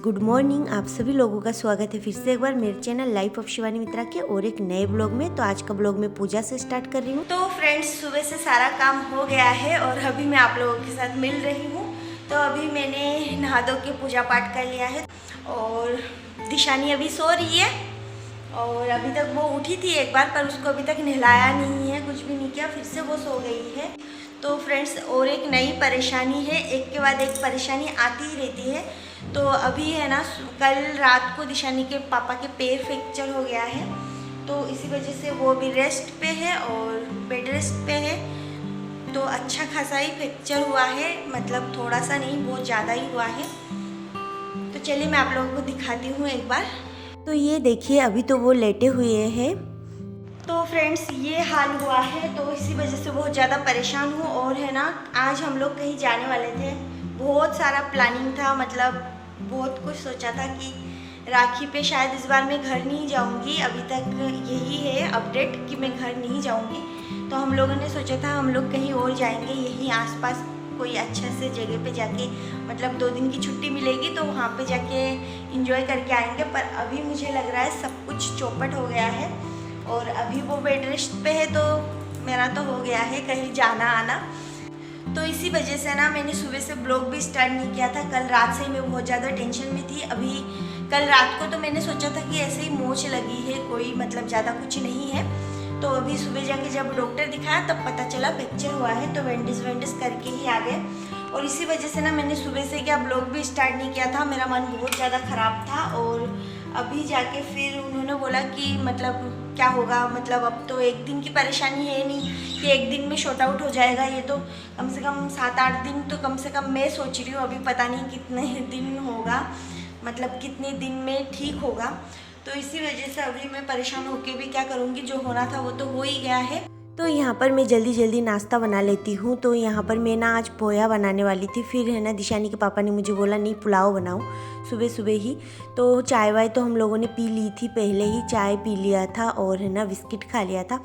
Good morning. आप सभी लोगों का स्वागत है फिर से एक बार मेरे चैनल लाइफ ऑफ शिवानी मित्रा के और एक नए ब्लॉग में। तो आज का ब्लॉग मैं पूजा से स्टार्ट कर रही हूँ। तो फ्रेंड्स, सुबह से सारा काम हो गया है और अभी मैं आप लोगों के साथ मिल रही हूँ। तो अभी मैंने नहा धो के पूजा पाठ कर लिया है और दिशानी अभी सो रही है और अभी तक वो उठी थी एक बार, पर उसको अभी तक नहलाया नहीं है, कुछ भी नहीं किया, फिर से वो सो गई है। तो फ्रेंड्स, और एक नई परेशानी है, एक के बाद एक परेशानी आती ही रहती है। तो अभी है ना, कल रात को दिशानी के पापा के पैर फ्रैक्चर हो गया है, तो इसी वजह से वो भी रेस्ट पे है और बेड रेस्ट पे है। तो अच्छा खासा ही फ्रैक्चर हुआ है, मतलब थोड़ा सा नहीं, बहुत ज़्यादा ही हुआ है। तो चलिए मैं आप लोगों को दिखाती हूँ एक बार। तो ये देखिए, अभी तो वो लेटे हुए हैं। तो फ्रेंड्स, ये हाल हुआ है, तो इसी वजह से बहुत ज़्यादा परेशान हूँ। और है ना, आज हम लोग कहीं जाने वाले थे, बहुत सारा प्लानिंग था, मतलब बहुत कुछ सोचा था कि राखी पे शायद इस बार मैं घर नहीं जाऊंगी। अभी तक यही है अपडेट कि मैं घर नहीं जाऊंगी। तो हम लोगों ने सोचा था हम लोग कहीं और जाएंगे, यहीं आसपास कोई अच्छे से जगह पे जाके, मतलब 2 दिन की छुट्टी मिलेगी तो वहाँ पे जाके एंजॉय करके आएंगे। पर अभी मुझे लग रहा है सब कुछ चौपट हो गया है और अभी वो बेड रेस्ट पे है, तो मेरा तो हो गया है कहीं जाना आना। तो इसी वजह से ना मैंने सुबह से ब्लॉग भी स्टार्ट नहीं किया था। कल रात से मैं बहुत ज़्यादा टेंशन में थी। अभी कल रात को तो मैंने सोचा था कि ऐसे ही मोच लगी है, कोई मतलब ज़्यादा कुछ नहीं है। तो अभी सुबह जाके जब डॉक्टर दिखाया तब पता चला फ्रैक्चर हुआ है, तो बैंडेज करके ही आ गए। और इसी वजह से ना मैंने सुबह से क्या ब्लॉग भी स्टार्ट नहीं किया था, मेरा मन बहुत ज़्यादा ख़राब था। और अभी जाके फिर उन्होंने बोला कि मतलब क्या होगा, मतलब अब तो एक दिन की परेशानी है नहीं कि एक दिन में शॉर्ट आउट हो जाएगा, ये तो कम से कम 7-8 दिन तो कम से कम मैं सोच रही हूँ। अभी पता नहीं कितने दिन होगा, मतलब कितने दिन में ठीक होगा। तो इसी वजह से अभी मैं परेशान होकर भी क्या करूँगी, जो होना था वो तो हो ही गया है। तो यहाँ पर मैं जल्दी जल्दी नाश्ता बना लेती हूँ। तो यहाँ पर मैं ना आज पोहा बनाने वाली थी, फिर है ना दिशानी के पापा ने मुझे बोला नहीं पुलाव बनाओ सुबह सुबह ही। तो चाय वाय तो हम लोगों ने पी ली थी, पहले ही चाय पी लिया था और है ना बिस्किट खा लिया था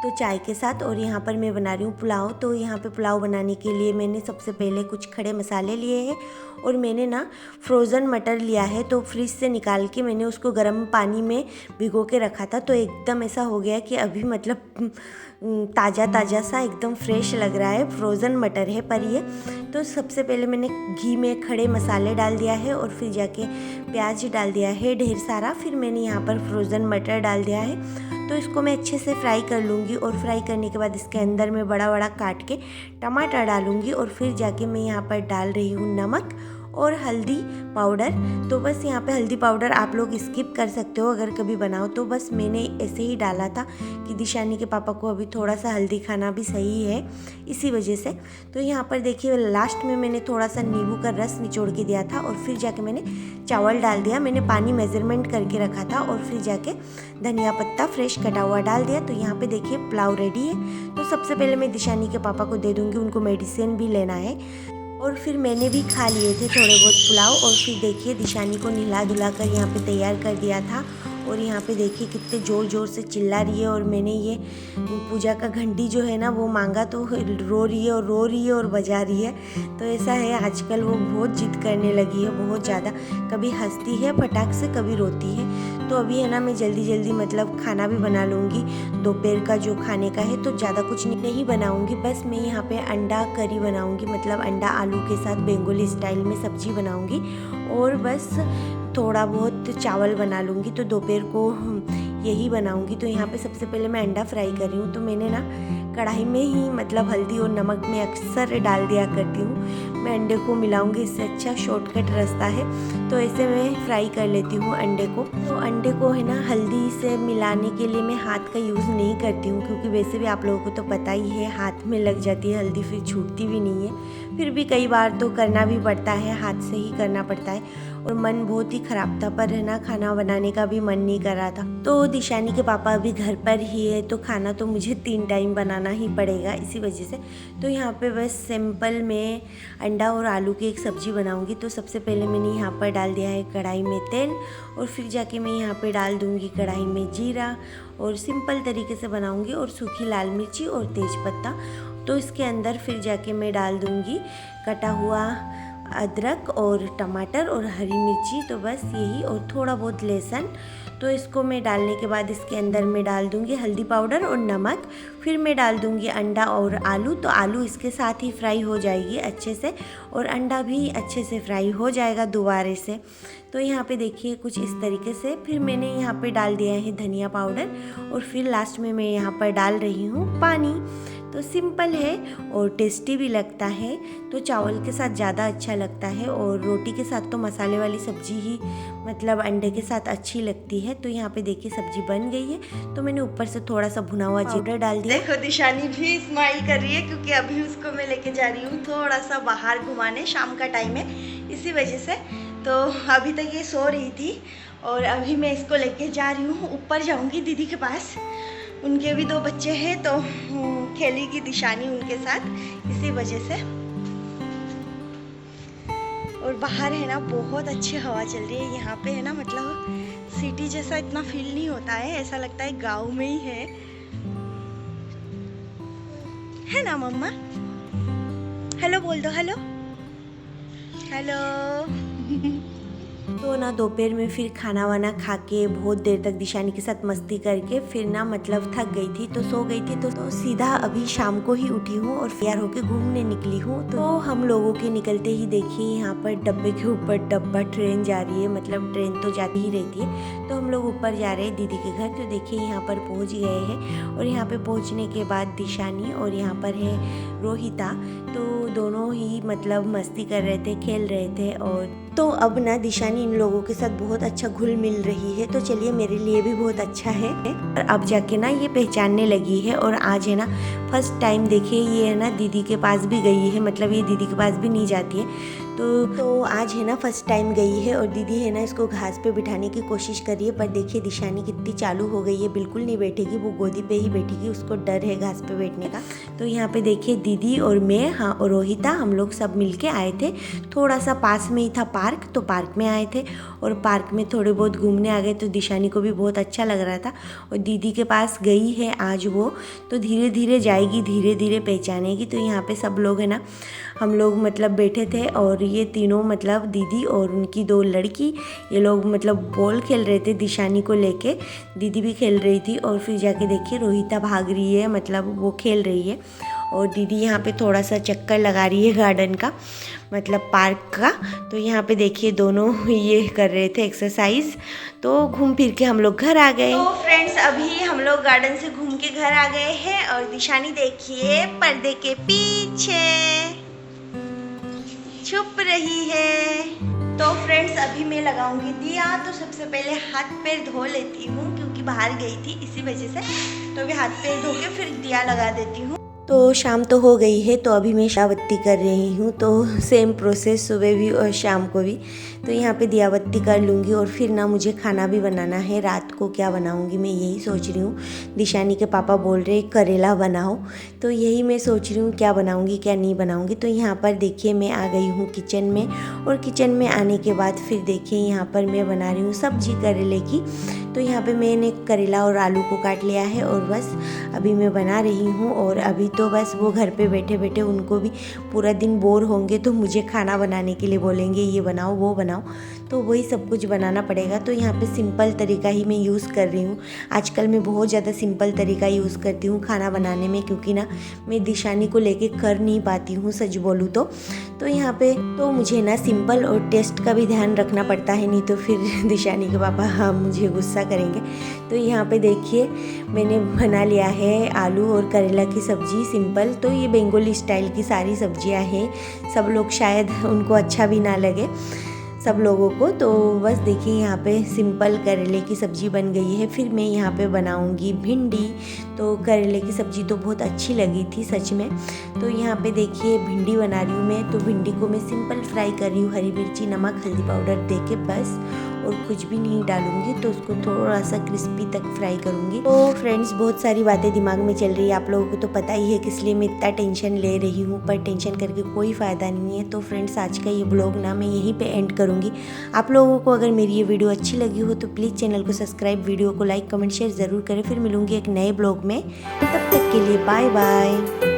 तो चाय के साथ। और यहाँ पर मैं बना रही हूँ पुलाव। तो यहाँ पे पुलाव बनाने के लिए मैंने सबसे पहले कुछ खड़े मसाले लिए हैं और मैंने ना फ्रोज़न मटर लिया है। तो फ्रिज से निकाल के मैंने उसको गर्म पानी में भिगो के रखा था, तो एकदम ऐसा हो गया कि अभी मतलब ताज़ा ताज़ा सा एकदम फ्रेश लग रहा है। फ्रोज़न मटर है पर ये। तो सबसे पहले मैंने घी में खड़े मसाले डाल दिया है और फिर जाके प्याज डाल दिया है ढेर सारा। फिर मैंने यहाँ पर फ्रोज़न मटर डाल दिया है। तो इसको मैं अच्छे से फ्राई कर लूँगी और फ्राई करने के बाद इसके अंदर मैं बड़ा बड़ा काट के टमाटर डालूँगी और फिर जाके मैं यहाँ पर डाल रही हूँ नमक और हल्दी पाउडर। तो बस यहाँ पे हल्दी पाउडर आप लोग स्किप कर सकते हो अगर कभी बनाओ, तो बस मैंने ऐसे ही डाला था कि दिशानी के पापा को अभी थोड़ा सा हल्दी खाना भी सही है, इसी वजह से। तो यहाँ पर देखिए लास्ट में मैंने थोड़ा सा नींबू का रस निचोड़ के दिया था और फिर जाके मैंने चावल डाल दिया। मैंने पानी मेजरमेंट करके रखा था और फिर जाके धनिया पत्ता फ्रेश कटा हुआ डाल दिया। तो यहाँ पे देखिए पुलाव रेडी है। तो सबसे पहले मैं दिशानी के पापा को दे दूँगी, उनको मेडिसिन भी लेना है। और फिर मैंने भी खा लिए थे थोड़े बहुत पुलाव। और फिर देखिए दिशानी को नहला धुला कर यहाँ पे तैयार कर दिया था। और यहाँ पे देखिए कितने ज़ोर ज़ोर से चिल्ला रही है। और मैंने ये पूजा का घंटी जो है ना वो मांगा, तो रो रही है और रो रही है और बजा रही है। तो ऐसा है, आजकल वो बहुत जिद करने लगी है, बहुत ज़्यादा। कभी हंसती है फटाक से, कभी रोती है। तो अभी है ना मैं जल्दी जल्दी मतलब खाना भी बना लूँगी, दोपहर का जो खाने का है। तो ज़्यादा कुछ नहीं बनाऊँगी, बस मैं यहाँ पे अंडा करी बनाऊँगी, मतलब अंडा आलू के साथ बेंगोली स्टाइल में सब्जी बनाऊँगी और बस थोड़ा बहुत चावल बना लूँगी। तो दोपहर को यही बनाऊँगी। तो यहाँ पे सबसे पहले मैं अंडा फ्राई कर रही हूँ। तो मैंने ना कढ़ाई में ही मतलब हल्दी और नमक में अक्सर डाल दिया करती हूँ, मैं अंडे को मिलाऊंगी, इससे अच्छा शॉर्टकट रास्ता है। तो ऐसे मैं फ्राई कर लेती हूँ अंडे को। तो अंडे को है ना हल्दी से मिलाने के लिए मैं हाथ का यूज़ नहीं करती हूँ, क्योंकि वैसे भी आप लोगों को तो पता ही है हाथ में लग जाती है हल्दी, फिर छूटती भी नहीं है। फिर भी कई बार तो करना भी पड़ता है, हाथ से ही करना पड़ता है। और मन बहुत ही ख़राब था, पर है ना खाना बनाने का भी मन नहीं कर रहा था। तो दिशानी के पापा अभी घर पर ही है, तो खाना तो मुझे 3 टाइम बनाना ही पड़ेगा, इसी वजह से। तो यहाँ पे बस सिंपल मैं अंडा और आलू की एक सब्ज़ी बनाऊँगी। तो सबसे पहले मैंने यहाँ पर डाल दिया है कढ़ाई में तेल और फिर जाके मैं यहाँ पे डाल दूँगी कढ़ाई में जीरा और सिंपल तरीके से बनाऊँगी, और सूखी लाल मिर्ची और तेज़पत्ता। तो इसके अंदर फिर जाके मैं डाल दूँगी कटा हुआ अदरक और टमाटर और हरी मिर्ची, तो बस यही, और थोड़ा बहुत लहसुन। तो इसको मैं डालने के बाद इसके अंदर मैं डाल दूँगी हल्दी पाउडर और नमक। फिर मैं डाल दूँगी अंडा और आलू। तो आलू इसके साथ ही फ्राई हो जाएगी अच्छे से, और अंडा भी अच्छे से फ्राई हो जाएगा दोबारा से। तो यहाँ पे देखिए कुछ इस तरीके से। फिर मैंने यहाँ पे डाल दिया है धनिया पाउडर, और फिर लास्ट में मैं यहाँ पर डाल रही हूँ पानी। तो सिंपल है और टेस्टी भी लगता है। तो चावल के साथ ज़्यादा अच्छा लगता है, और रोटी के साथ तो मसाले वाली सब्जी ही मतलब अंडे के साथ अच्छी लगती है। तो यहाँ पे देखिए सब्जी बन गई है। तो मैंने ऊपर से थोड़ा सा भुना हुआ जीरा डाल दिया। देखो दिशानी भी स्माइल कर रही है, क्योंकि अभी उसको मैं लेके जा रही हूँ थोड़ा सा बाहर घुमाने। शाम का टाइम है इसी वजह से। तो अभी तक ये सो रही थी, और अभी मैं इसको लेके जा रही हूँ। ऊपर जाऊँगी दीदी के पास, उनके भी 2 बच्चे हैं, तो खेलेगी दिशानी उनके साथ, इसी वजह से। और बाहर है ना बहुत अच्छी हवा चल रही है यहाँ पे, है ना, मतलब सिटी जैसा इतना फील नहीं होता है, ऐसा लगता है गांव में ही है ना मम्मा? हेलो बोल दो, हेलो हेलो। तो ना दोपहर में फिर खाना वाना खा के बहुत देर तक दिशानी के साथ मस्ती करके फिर ना मतलब थक गई थी, तो सो गई थी। तो सीधा अभी शाम को ही उठी हूँ और तैयार होके घूमने निकली हूँ। तो हम लोगों के निकलते ही देखिए यहाँ पर डब्बे के ऊपर डब्बा ट्रेन जा रही है, मतलब ट्रेन तो जाती ही रहती है। तो हम लोग ऊपर जा रहे हैं दीदी के घर। तो देखिए यहाँ पर पहुँच गए हैं, और यहाँ पे पहुँचने के बाद दिशानी और यहाँ पर है रोहिता, तो दोनों ही मतलब मस्ती कर रहे थे, खेल रहे थे। और तो अब ना दिशानी इन लोगों के साथ बहुत अच्छा घुल मिल रही है। तो चलिए मेरे लिए भी बहुत अच्छा है। और अब जाके ना ये पहचानने लगी है, और आज है ना फर्स्ट टाइम देखिए ये है ना दीदी के पास भी गई है, मतलब ये दीदी के पास भी नहीं जाती है। तो आज है ना फर्स्ट टाइम गई है, और दीदी है ना इसको घास पे बिठाने की कोशिश कर रही है। पर देखिए दिशानी कितनी चालू हो गई है, बिल्कुल नहीं बैठेगी, वो गोदी पे ही बैठेगी, उसको डर है घास पे बैठने का। तो यहाँ पे देखिए दीदी और मैं, हाँ, और रोहिता, हम लोग सब मिलके आए थे। थोड़ा सा पास में ही था पार्क, तो पार्क में आए थे, और पार्क में थोड़े बहुत घूमने आ गए। तो दिशानी को भी बहुत अच्छा लग रहा था, और दीदी के पास गई है आज वो, तो धीरे धीरे जाएगी, धीरे धीरे पहचानेगी। तो यहाँ पे सब लोग है ना, हम लोग मतलब बैठे थे, और ये तीनों मतलब दीदी और उनकी 2 लड़की, ये लोग मतलब बॉल खेल रहे थे दिशानी को लेके। दीदी भी खेल रही थी, और फिर जाके देखिए रोहिता भाग रही है, मतलब वो खेल रही है, और दीदी यहाँ पे थोड़ा सा चक्कर लगा रही है गार्डन का, मतलब पार्क का। तो यहाँ पे देखिए दोनों ये कर रहे थे एक्सरसाइज। तो घूम फिर के हम लोग घर आ गए। तो फ्रेंड्स अभी हम लोग गार्डन से घूम के घर आ गए हैं, और दिशानी देखिए पर्दे के पीछे छुप रही है। तो फ्रेंड्स अभी मैं लगाऊंगी दिया। तो सबसे पहले हाथ पैर धो लेती हूँ, क्योंकि बाहर गई थी इसी वजह से। तो अभी हाथ पैर धो के फिर दिया लगा देती हूँ। तो शाम तो हो गई है, तो अभी मैं दियाबत्ती कर रही हूँ। तो सेम प्रोसेस सुबह भी और शाम को भी। तो यहाँ पे दियाबत्ती कर लूँगी, और फिर ना मुझे खाना भी बनाना है। रात को क्या बनाऊँगी मैं यही सोच रही हूँ। दिशानी के पापा बोल रहे करेला बनाओ, तो यही मैं सोच रही हूँ क्या बनाऊँगी क्या नहीं बनाऊँगी। तो यहाँ पर देखिए मैं आ गई हूँ किचन में, और किचन में आने के बाद फिर देखिए यहाँ पर मैं बना रही हूँ सब्जी करेले की। तो यहाँ पे मैंने करेला और आलू को काट लिया है, और बस अभी मैं बना रही हूँ। और अभी तो बस वो घर पे बैठे बैठे उनको भी पूरा दिन बोर होंगे, तो मुझे खाना बनाने के लिए बोलेंगे ये बनाओ वो बनाओ, तो वही सब कुछ बनाना पड़ेगा। तो यहाँ पे सिंपल तरीका ही मैं यूज़ कर रही हूँ। आजकल मैं बहुत ज़्यादा सिंपल तरीका यूज़ करती हूँ खाना बनाने में, क्योंकि ना मैं दिशानी को लेके कर नहीं पाती हूँ सच बोलूँ तो यहाँ पे तो मुझे ना सिंपल और टेस्ट का भी ध्यान रखना पड़ता है, नहीं तो फिर दिशानी के पापा हाँ मुझे गुस्सा करेंगे। तो यहाँ पे देखिए मैंने बना लिया है आलू और करेला की सब्ज़ी सिंपल। तो ये बंगाली स्टाइल की सारी सब्जियाँ हैं, सब लोग शायद उनको अच्छा भी ना लगे सब लोगों को। तो बस देखिए यहाँ पे सिंपल करेले की सब्ज़ी बन गई है। फिर मैं यहाँ पे बनाऊँगी भिंडी। तो करेले की सब्ज़ी तो बहुत अच्छी लगी थी सच में। तो यहाँ पे देखिए भिंडी बना रही हूँ मैं। तो भिंडी को मैं सिंपल फ्राई कर रही हूँ, हरी मिर्ची नमक हल्दी पाउडर दे के बस, और कुछ भी नहीं डालूंगी। तो उसको थोड़ा सा क्रिस्पी तक फ्राई करूँगी। तो फ्रेंड्स बहुत सारी बातें दिमाग में चल रही है, आप लोगों को तो पता ही है किस लिए मैं इतना टेंशन ले रही हूँ, पर टेंशन करके कोई फ़ायदा नहीं है। तो फ्रेंड्स आज का ये ब्लॉग ना मैं यहीं पे एंड करूँगी। आप लोगों को अगर मेरी ये वीडियो अच्छी लगी हो तो प्लीज़ चैनल को सब्सक्राइब, वीडियो को लाइक कमेंट शेयर ज़रूर करें। फिर मिलूँगी एक नए ब्लॉग में, तब तक के लिए बाय बाय।